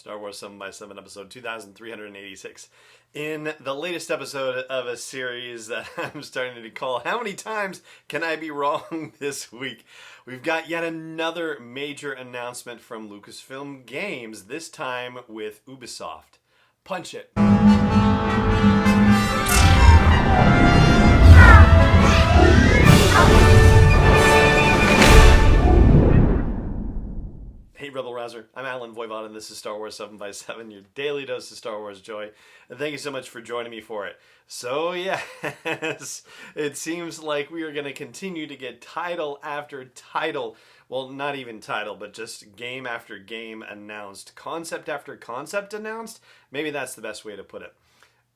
Star Wars 7x7 episode 2386. In the latest episode of a series that I'm starting to call How Many Times Can I Be Wrong This Week? We've got yet another major announcement from Lucasfilm Games, this time with Ubisoft. Punch it. Hey Rebel Rouser, I'm Alan Voivod and this is Star Wars 7x7, your daily dose of Star Wars joy, and thank you so much for joining me for it. So yes, it seems like we are going to continue to get title after title, well not even title, but just game after game announced, concept after concept announced, maybe that's the best way to put it.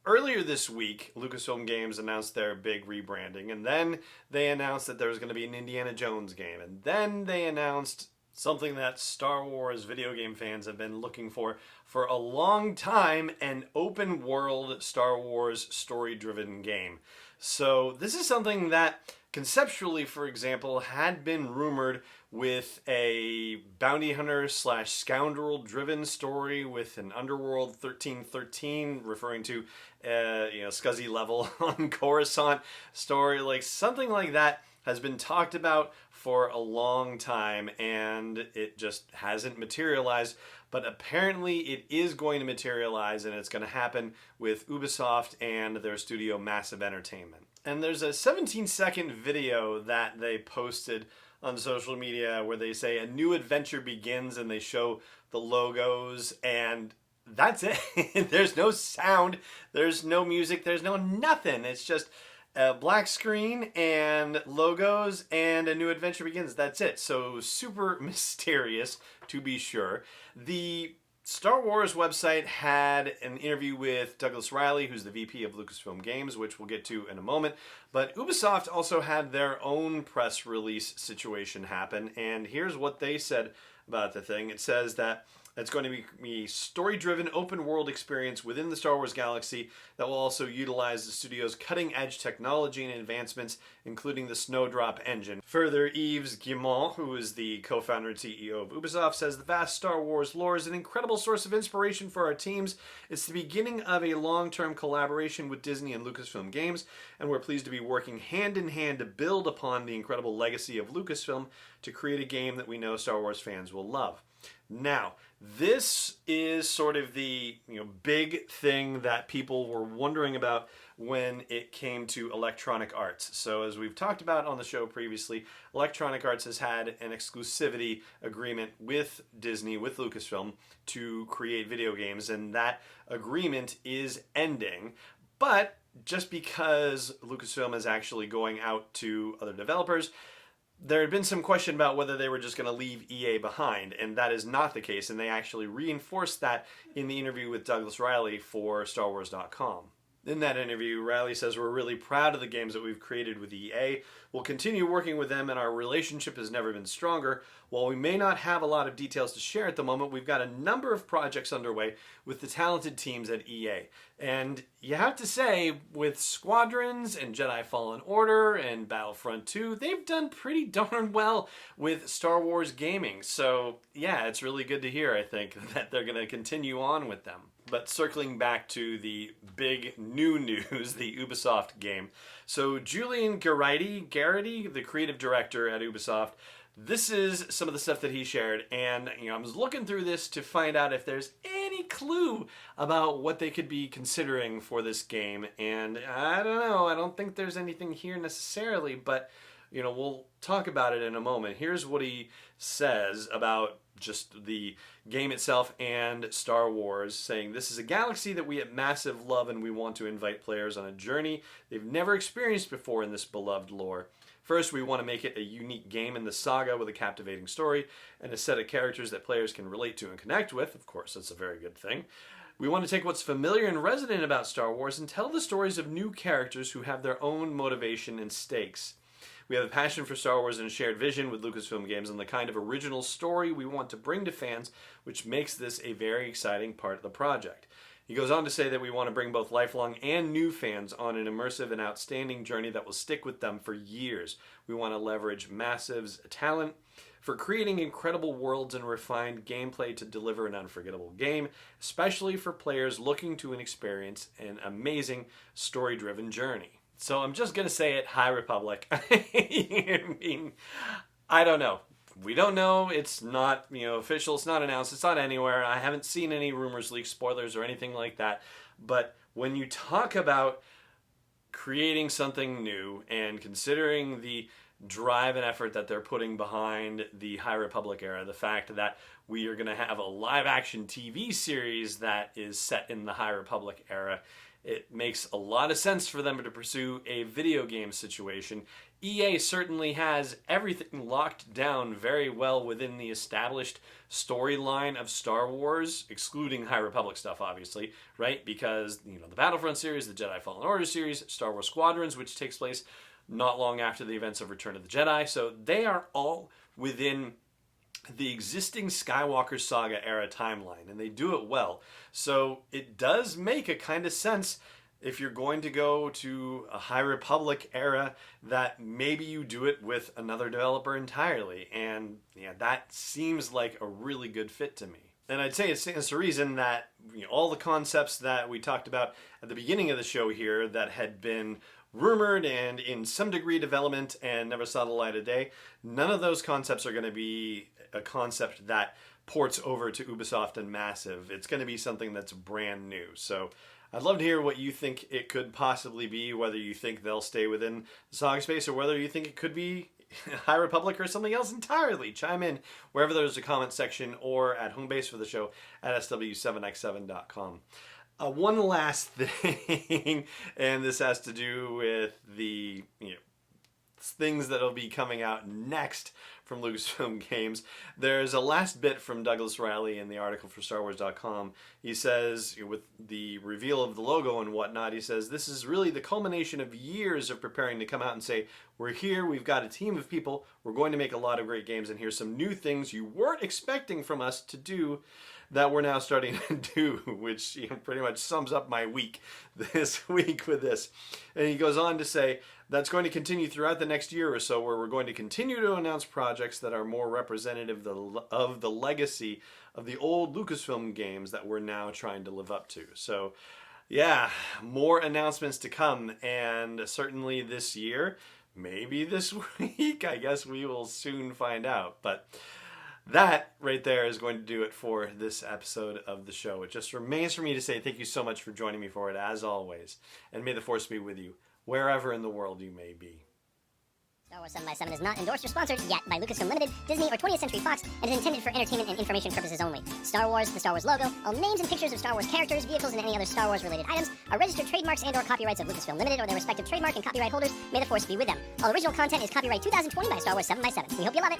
Earlier this week, Lucasfilm Games announced their big rebranding, and then they announced that there was going to be an Indiana Jones game, and then they announced something that Star Wars video game fans have been looking for a long time, an open world Star Wars story-driven game. So this is something that conceptually, for example, had been rumored with a bounty hunter slash scoundrel driven story with an Underworld 1313 referring to Scuzzy level on Coruscant story, like something like that has been talked about for a long time and it just hasn't materialized, but apparently it is going to materialize and it's going to happen with Ubisoft and their studio Massive Entertainment. And there's a 17-second video that they posted on social media where they say a new adventure begins and they show the logos and that's it. There's no sound, there's no music, there's no nothing. It's just a black screen and logos and a new adventure begins. That's it. So super mysterious, to be sure. The Star Wars website had an interview with Douglas Riley, who's the VP of Lucasfilm Games, which we'll get to in a moment. But Ubisoft also had their own press release situation happen, and here's what they said about the thing. It says that it's going to be a story-driven open-world experience within the Star Wars galaxy that will also utilize the studio's cutting-edge technology and advancements, including the Snowdrop engine. Further, Yves Guillemot, who is the co-founder and CEO of Ubisoft, says the vast Star Wars lore is an incredible source of inspiration for our teams. It's the beginning of a long-term collaboration with Disney and Lucasfilm Games, and we're pleased to be working hand-in-hand to build upon the incredible legacy of Lucasfilm to create a game that we know Star Wars fans will love. Now, this is sort of the big thing that people were wondering about when it came to Electronic Arts. So as we've talked about on the show previously, Electronic Arts has had an exclusivity agreement with Disney, with Lucasfilm, to create video games, and that agreement is ending. But just because Lucasfilm is actually going out to other developers, there had been some question about whether they were just going to leave EA behind, and that is not the case, and they actually reinforced that in the interview with Douglas Riley for StarWars.com. In that interview, Riley says, "We're really proud of the games that we've created with EA. We'll continue working with them, and our relationship has never been stronger. While we may not have a lot of details to share at the moment, we've got a number of projects underway with the talented teams at EA. And you have to say, with Squadrons and Jedi Fallen Order and Battlefront 2, they've done pretty darn well with Star Wars gaming. So yeah, it's really good to hear, I think, that they're going to continue on with them." But circling back to the big new news, the Ubisoft game. So Julian Garrity, the creative director at Ubisoft, this is some of the stuff that he shared, and I was looking through this to find out if there's any clue about what they could be considering for this game, and I don't know, I don't think there's anything here necessarily, but we'll talk about it in a moment. Here's what he says about just the game itself and Star Wars, saying, "This is a galaxy that we at Massive love, and we want to invite players on a journey they've never experienced before in this beloved lore. First, we want to make it a unique game in the saga with a captivating story and a set of characters that players can relate to and connect with." Of course, that's a very good thing. "We want to take what's familiar and resonant about Star Wars and tell the stories of new characters who have their own motivation and stakes. We have a passion for Star Wars and a shared vision with Lucasfilm Games and the kind of original story we want to bring to fans, which makes this a very exciting part of the project." He goes on to say that we want to bring both lifelong and new fans on an immersive and outstanding journey that will stick with them for years. We want to leverage Massive's talent for creating incredible worlds and refined gameplay to deliver an unforgettable game, especially for players looking to experience an amazing story-driven journey. So I'm just going to say it, High Republic. I mean, I don't know. We don't know. It's not, official. It's not announced. It's not anywhere. I haven't seen any rumors, leaks, spoilers, or anything like that. But when you talk about creating something new and considering the drive and effort that they're putting behind the High Republic era, the fact that we are going to have a live-action TV series that is set in the High Republic era, it makes a lot of sense for them to pursue a video game situation. EA certainly has everything locked down very well within the established storyline of Star Wars, excluding High Republic stuff, obviously, right? Because, the Battlefront series, the Jedi Fallen Order series, Star Wars Squadrons, which takes place not long after the events of Return of the Jedi. So they are all within the existing Skywalker Saga era timeline, and they do it well. So it does make a kind of sense, if you're going to go to a High Republic era, that maybe you do it with another developer entirely. And yeah, that seems like a really good fit to me. And I'd say it stands to reason that all the concepts that we talked about at the beginning of the show here that had been rumored and in some degree development and never saw the light of day, none of those concepts are going to be a concept that ports over to Ubisoft and Massive. It's going to be something that's brand new. So I'd love to hear what you think it could possibly be, whether you think they'll stay within the Saga space or whether you think it could be High Republic or something else entirely. Chime in wherever there's a comment section or at home base for the show at sw7x7.com. One last thing, and this has to do with the things that'll be coming out next from Lucasfilm Games. There's a last bit from Douglas Riley in the article for StarWars.com. He says, with the reveal of the logo and whatnot, he says, this is really the culmination of years of preparing to come out and say, we're here, we've got a team of people, we're going to make a lot of great games, and here's some new things you weren't expecting from us to do that we're now starting to do, which pretty much sums up my week this week with this. And he goes on to say, that's going to continue throughout the next year or so, where we're going to continue to announce projects that are more representative of the legacy of the old Lucasfilm games that we're now trying to live up to. So yeah, more announcements to come, and certainly this year, maybe this week, I guess we will soon find out. But that right there is going to do it for this episode of the show. It just remains for me to say thank you so much for joining me for it, as always. And may the Force be with you, wherever in the world you may be. Star Wars 7x7 is not endorsed or sponsored yet by Lucasfilm Limited, Disney, or 20th Century Fox, and is intended for entertainment and information purposes only. Star Wars, the Star Wars logo, all names and pictures of Star Wars characters, vehicles, and any other Star Wars-related items are registered trademarks and/or copyrights of Lucasfilm Limited or their respective trademark and copyright holders. May the Force be with them. All original content is copyright 2020 by Star Wars 7x7. We hope you love it.